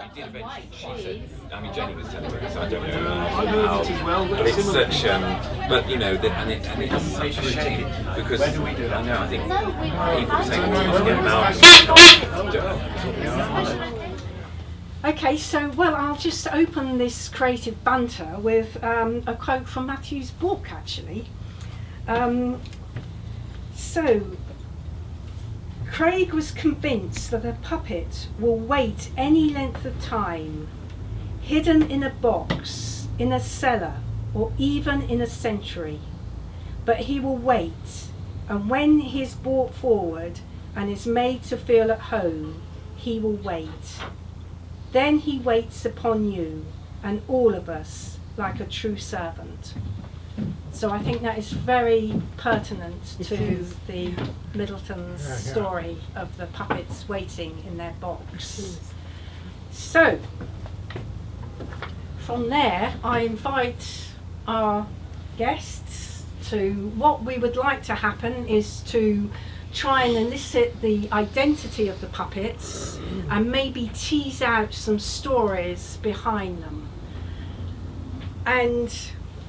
did eventually. She said, I mean, Jenny was telling me, so I don't know I heard it as well. but it's such, but you know, and it's such a shame because I know, I think people take time to get out. Okay, so, well, I'll just open this creative banter with a quote from Matthew's book, actually. So, Craig was convinced that a puppet will wait any length of time, hidden in a box, in a cellar, or even in a century. But he will wait, and when he is brought forward and is made to feel at home, he will wait. Then he waits upon you and all of us like a true servant. So I think that is very pertinent to the Middletons' story of the puppets waiting in their box. So from there I invite our guests to, what we would like to happen is to try and elicit the identity of the puppets and maybe tease out some stories behind them. And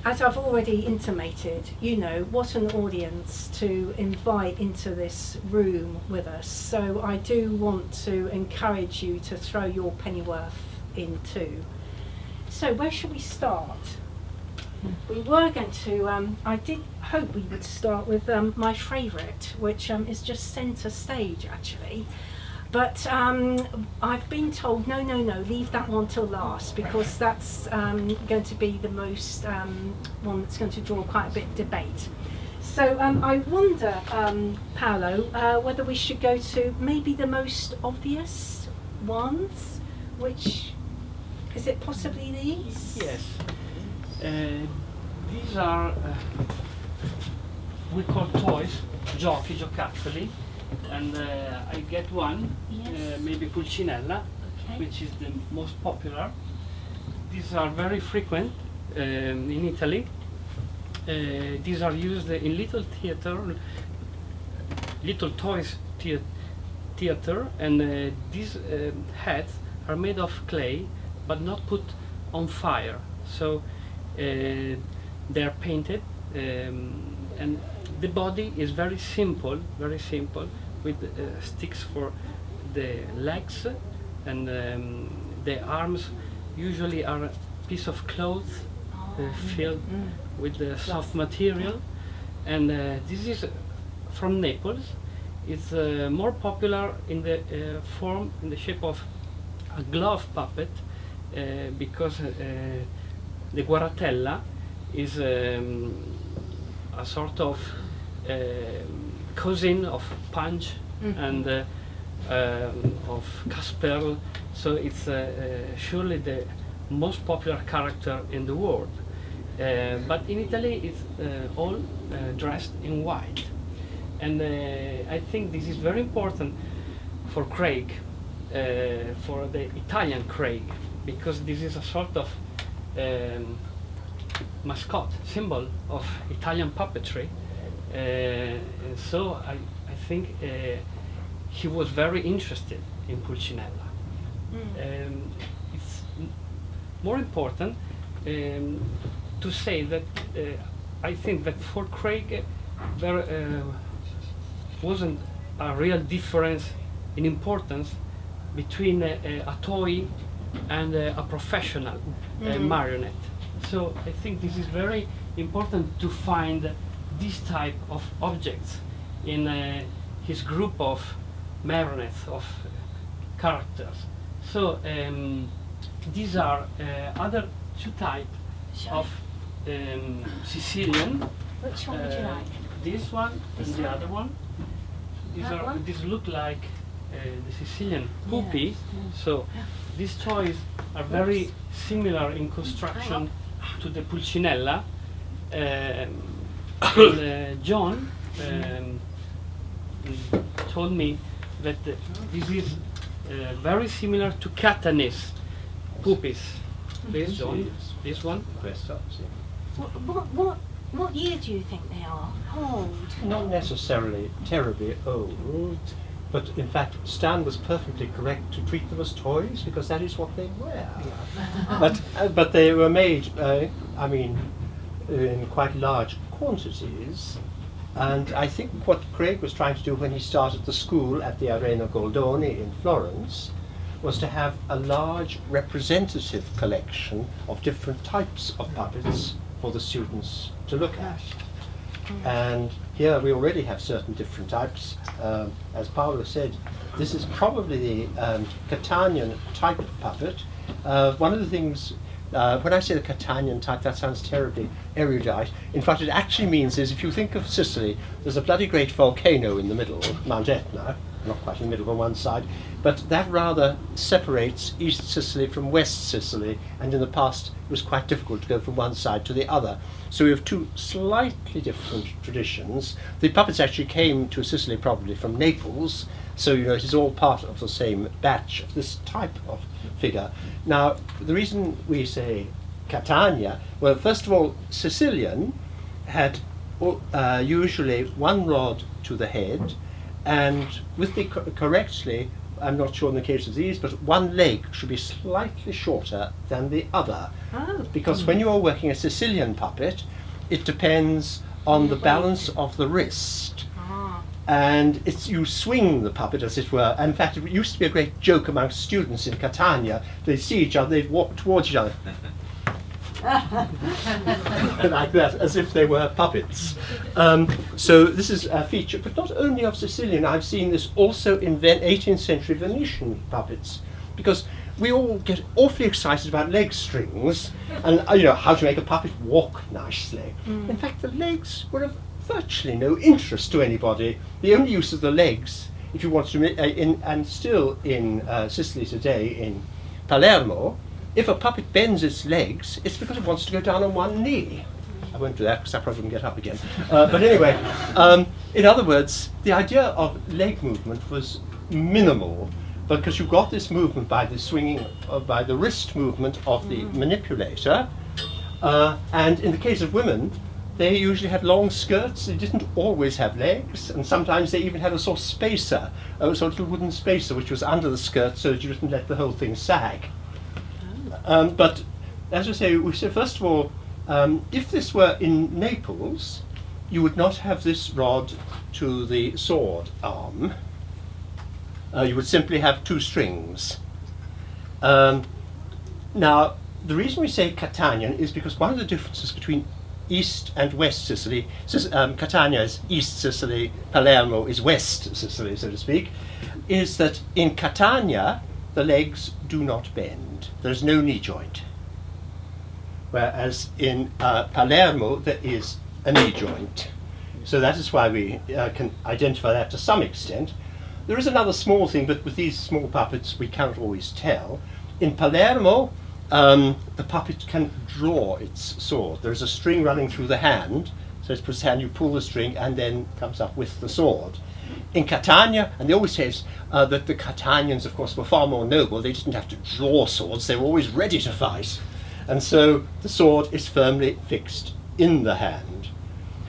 as I've already intimated, you know, what an audience to invite into this room with us. So I do want to encourage you to throw your pennyworth in too. So where should we start? We were going to, I did hope we would start with my favourite, which is just centre stage actually. But I've been told, no, leave that one till last, because that's going to be the most, one that's going to draw quite a bit of debate. So I wonder, Paolo, whether we should go to maybe the most obvious ones, which, is it possibly these? Yes. These are, we call toys, giochi, giocattoli, and I get one, Yes. maybe Pulcinella, Okay. which is the most popular. These are very frequent in Italy. These are used in little theater, little toys theater, and these heads are made of clay, but not put on fire. So they are painted, and the body is very simple, with sticks for the legs, and the arms usually are a piece of cloth filled with the soft material. And this is from Naples. It's more popular in the form, in the shape of a glove puppet, because the guarratella is a sort of cousin of Punch and of Casper, so it's surely the most popular character in the world. But in Italy it's all dressed in white, and I think this is very important for Craig, for the Italian Craig, because this is a sort of mascot, symbol of Italian puppetry. So I think he was very interested in Pulcinella. It's more important to say that I think that for Craig there wasn't a real difference in importance between a toy and a professional marionette. So I think this is very important to find this type of objects in his group of marionettes, of characters. So these are other two types of Sicilian. Which one would you like? This one This and the one? other one. That one? These look like the Sicilian puppy. So these toys are very similar in construction to the Pulcinella. And John told me that this is very similar to Catanese puppies. This John, this one. What year do you think they are? How old? Not necessarily terribly old. But in fact, Stan was perfectly correct to treat them as toys because that is what they were. But they were made, I mean, in quite large quantities. And I think what Craig was trying to do when he started the school at the Arena Goldoni in Florence was to have a large representative collection of different types of puppets for the students to look at. And here we already have certain different types. As Paolo said, this is probably the Catanian type of puppet. One of the things, when I say the Catanian type, that sounds terribly erudite. In fact, it actually means is if you think of Sicily, there's a bloody great volcano in the middle, Mount Etna, not quite in the middle on one side, but that rather separates East Sicily from West Sicily, and in the past it was quite difficult to go from one side to the other. So we have two slightly different traditions. The puppets actually came to Sicily probably from Naples, so you know it is all part of the same batch of this type of figure. Now, the reason we say Catania, well, first of all, Sicilian had usually one rod to the head, and with the correctly, I'm not sure in the case of these, but one leg should be slightly shorter than the other. Oh. Because when you are working a Sicilian puppet, it depends on the balance of the wrist. And it's, you swing the puppet, as it were. And in fact, it used to be a great joke amongst students in Catania. They'd see each other, they'd walk towards each other. Like that, as if they were puppets. So this is a feature, but not only of Sicilian. I've seen this also in 18th century Venetian puppets, because we all get awfully excited about leg strings and you know how to make a puppet walk nicely. In fact, the legs were of virtually no interest to anybody. The only use of the legs, if you want to, and still in Sicily today, in Palermo, if a puppet bends its legs, it's because it wants to go down on one knee. I won't do that because I probably wouldn't get up again. But anyway, in other words, the idea of leg movement was minimal, because you got this movement by the swinging, by the wrist movement of the manipulator. And in the case of women, they usually had long skirts. They didn't always have legs, and sometimes they even had a sort of spacer, a sort of little wooden spacer which was under the skirt so that you didn't let the whole thing sag. But as I say, we said first of all, if this were in Naples, you would not have this rod to the sword arm. You would simply have two strings. Now, the reason we say Catanian is because one of the differences between East and West Sicily, Catania is East Sicily, Palermo is West Sicily, so to speak, is that in Catania, the legs do not bend. There's no knee joint. Whereas in Palermo, there is a knee joint. So that is why we can identify that to some extent. There is another small thing, but with these small puppets, we cannot always tell. In Palermo, the puppet can draw its sword. There's a string running through the hand, so it's his hand, you pull the string, and then comes up with the sword. In Catania, and they always say that the Catanians, of course, were far more noble. They didn't have to draw swords, they were always ready to fight. And so the sword is firmly fixed in the hand.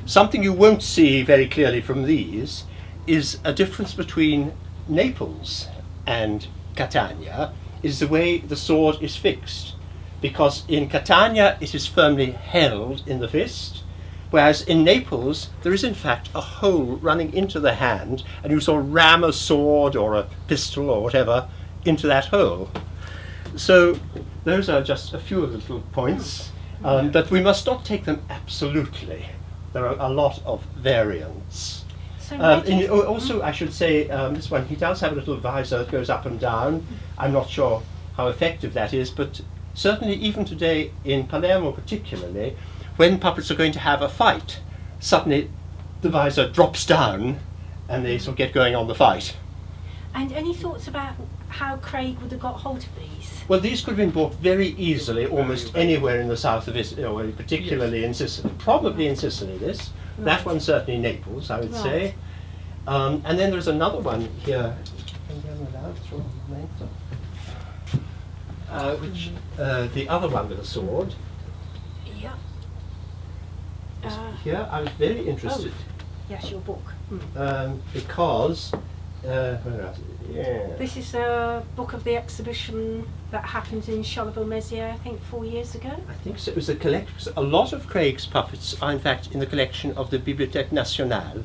Something you won't see very clearly from these is a difference between Naples and Catania, is the way the sword is fixed. Because in Catania it is firmly held in the fist, whereas in Naples there is in fact a hole running into the hand, and you sort of ram a sword or a pistol or whatever into that hole. So those are just a few of the little points, but we must not take them absolutely. There are a lot of variants. So also, I should say, this one, he does have a little visor that goes up and down. I'm not sure how effective that is, but certainly even today in Palermo particularly, when puppets are going to have a fight, suddenly the visor drops down and they sort of get going on the fight. And any thoughts about how Craig would have got hold of these? Well, these could have been bought very easily almost anywhere in the south of Italy, or particularly in Sicily. Probably in Sicily, this. Right. That one certainly Naples, I would say. And then there's another one here, which the other one with a sword. Yeah. Here, I was very interested. Yes, your book. Because where else? Yeah. This is a book of the exhibition that happened in Charleville-Mézières, I think 4 years ago. I think so. It was a collection. A lot of Craig's puppets are in fact in the collection of the Bibliothèque Nationale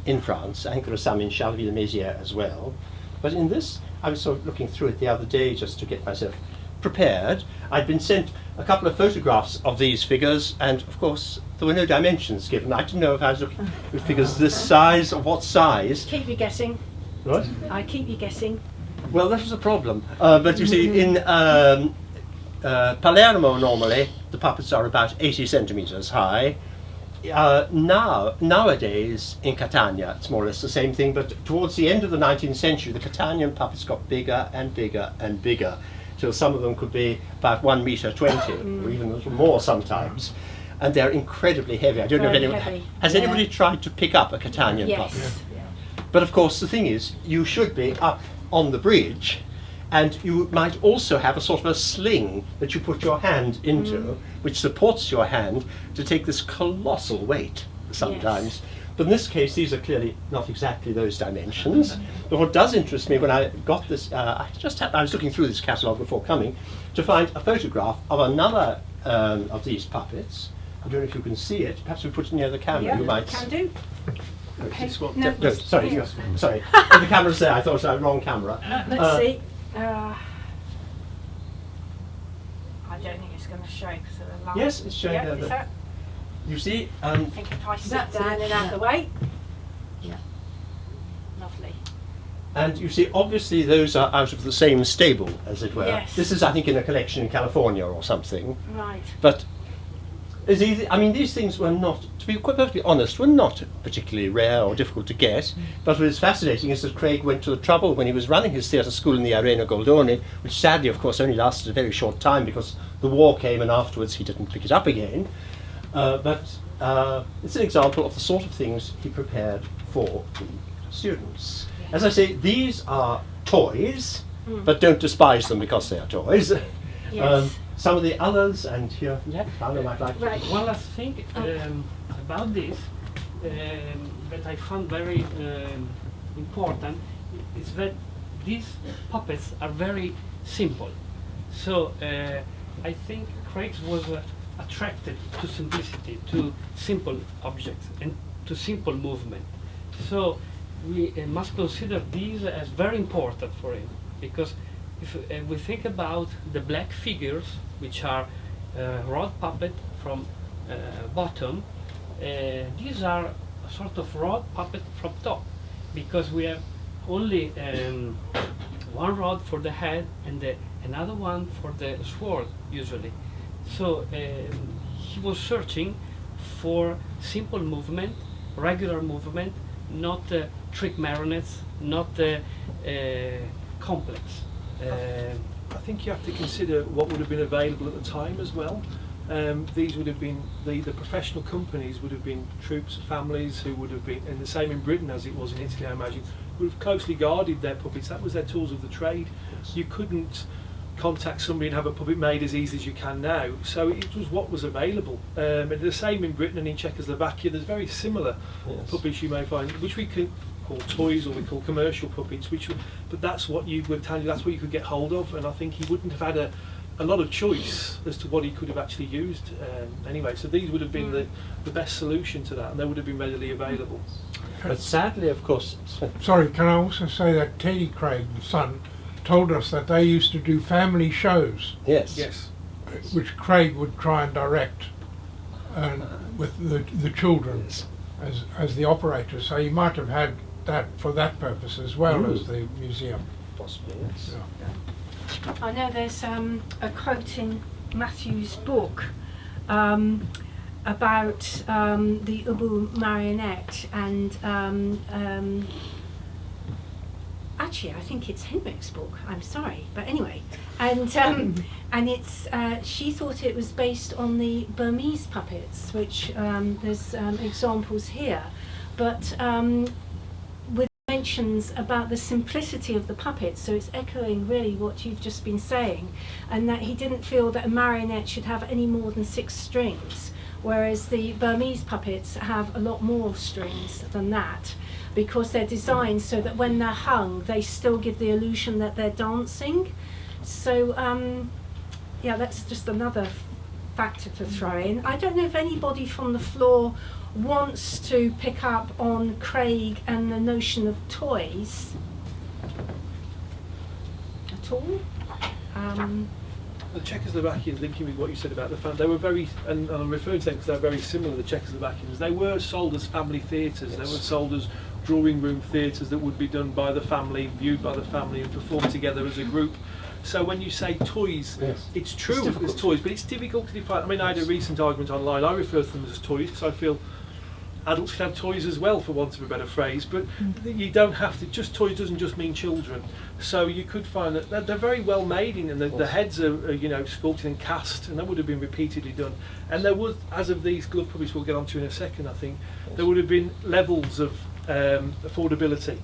in France. I think there are some in Charleville-Mézières as well. But in this, I was sort of looking through it the other day just to get myself prepared. I'd been sent a couple of photographs of these figures, and of course there were no dimensions given. I didn't know if I was looking at figures this size or what size. Keep you guessing. What? I keep you guessing. Well, that was a problem. But you see, in Palermo normally the puppets are about 80 centimeters high. Nowadays in Catania it's more or less the same thing, but towards the end of the 19th century the Catanian puppets got bigger and bigger and bigger, till some of them could be about 1 meter 20 or even a little more sometimes, and they're incredibly heavy. I don't know if Very anyone heavy, has yeah. anybody tried to pick up a Catanian puppet. Yes. But of course the thing is, you should be up on the bridge, and you might also have a sort of a sling that you put your hand into, which supports your hand to take this colossal weight sometimes. Yes. But in this case, these are clearly not exactly those dimensions. But what does interest me when I got this, I was looking through this catalogue before coming to find a photograph of another of these puppets. I don't know if you can see it. Perhaps we put it near the camera. Yeah, you might. can do. Okay. No, No, sorry, yeah. sorry. The camera's there. I thought it was the wrong camera. Let's see. I don't think it's going to show because of the light. Yes, it's showing Yeah, there. is that? You see, I think if I sit down and out of the way. Yeah. Lovely. and you see, obviously those are out of the same stable, as it were. Yes. This is, I think, in a collection in California or something. Right. But it's easy. I mean, these things were not, to be quite perfectly honest, were not particularly rare or difficult to get. But what is fascinating is that Craig went to the trouble when he was running his theatre school in the Arena Goldoni, which sadly, of course, only lasted a very short time because the war came and afterwards he didn't pick it up again. But it's an example of the sort of things he prepared for the students. As I say, these are toys, but don't despise them because they are toys. Yes. Some of the others, and here, Paolo might like to. Right. One last thing about this that I found very important is that these puppets are very simple. So I think Craig was attracted to simplicity, to simple objects, and to simple movement. So we must consider these as very important for him, because if we think about the black figures, which are rod puppet from bottom, these are a sort of rod puppet from top, because we have only one rod for the head and another one for the sword usually. So he was searching for simple movement, regular movement, not trick marionettes, not complex. I think you have to consider what would have been available at the time as well. These would have been, the professional companies would have been troops, families who would have been, and the same in Britain as it was in Italy, I imagine, would have closely guarded their puppets. That was their tools of the trade. You couldn't contact somebody and have a puppet made as easy as you can now. So it was what was available. And the same in Britain and in Czechoslovakia. There's very similar puppets you may find, which we can call toys or we call commercial puppets, but that's what you would tell you, that's what you could get hold of, and I think he wouldn't have had a lot of choice as to what he could have actually used anyway. So these would have been the best solution to that, and they would have been readily available. But sadly, of course. Sorry, can I also say that Teddy Craig, the son, told us that they used to do family shows, Yes. Yes. which Craig would try and direct with the children as the operator. So he might have had that for that purpose as well as the museum. Possibly, yes. Yeah. I know there's a quote in Matthew's book about the Ubu marionette, and actually I think it's Henrik's book, I'm sorry, but anyway, and it's she thought it was based on the Burmese puppets, which there's examples here, but with mentions about the simplicity of the puppets, so it's echoing really what you've just been saying, and that he didn't feel that a marionette should have any more than 6 strings, whereas the Burmese puppets have a lot more strings than that, because they're designed so that when they're hung, they still give the illusion that they're dancing. So, yeah, that's just another factor to throw in. I don't know if anybody from the floor wants to pick up on Craig and the notion of toys at all. The Czechoslovakians, linking with what you said about the family, they were very, and I'm referring to them because they're very similar, the Czechoslovakians, they were sold as family theatres, they were sold as drawing room theatres that would be done by the family, viewed by the family and performed together as a group. So when you say toys, it's true as toys, but it's difficult to define. I mean, I had a recent argument online, I refer to them as toys because I feel adults can have toys as well, for want of a better phrase, but you don't have to, just toys doesn't just mean children. So you could find that they're very well made, and the heads are you know, sculpted and cast, and that would have been repeatedly done. And there was, as of these glove puppets we'll get onto in a second, I think, there would have been levels of affordability.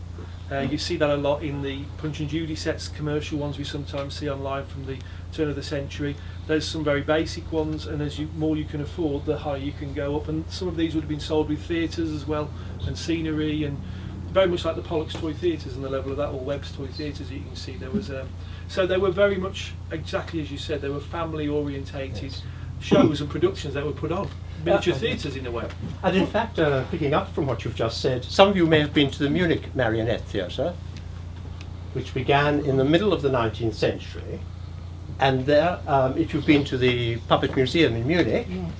You see that a lot in the Punch and Judy sets, commercial ones we sometimes see online from the turn of the century. There's some very basic ones, and as more you can afford, the higher you can go up. And some of these would have been sold with theatres as well, and scenery, and very much like the Pollock's Toy Theatres and the level of that, or Webb's Toy Theatres. You can see there was so they were very much, exactly as you said, they were family orientated shows and productions that were put on, miniature theatres in a way. And in fact, picking up from what you've just said, some of you may have been to the Munich Marionette Theatre, which began in the middle of the 19th century. And there, if you've been to the Puppet Museum in Munich, Yes,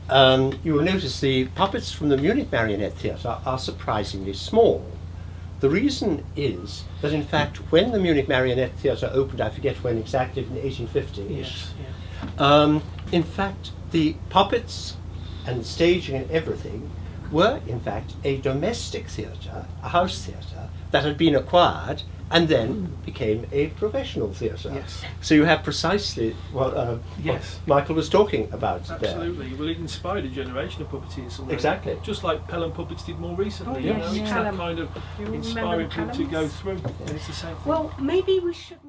I've been. you will notice the puppets from the Munich Marionette Theatre are surprisingly small. The reason is that, in fact, when the Munich Marionette Theatre opened, I forget when exactly, in the 1850s, Yes, yeah. in fact, the puppets and the staging and everything were, in fact, a domestic theatre, a house theatre, that had been acquired and then became a professional theatre. Yes. So you have precisely what Yes. Michael was talking about Absolutely. Well, it inspired a generation of puppeteers. there. Exactly. Just like Pelham puppets did more recently. Oh, you yes, know, it's yeah. that kind of You remember inspiring the people to go Pelhams? through. And it's the same thing. Well, maybe we should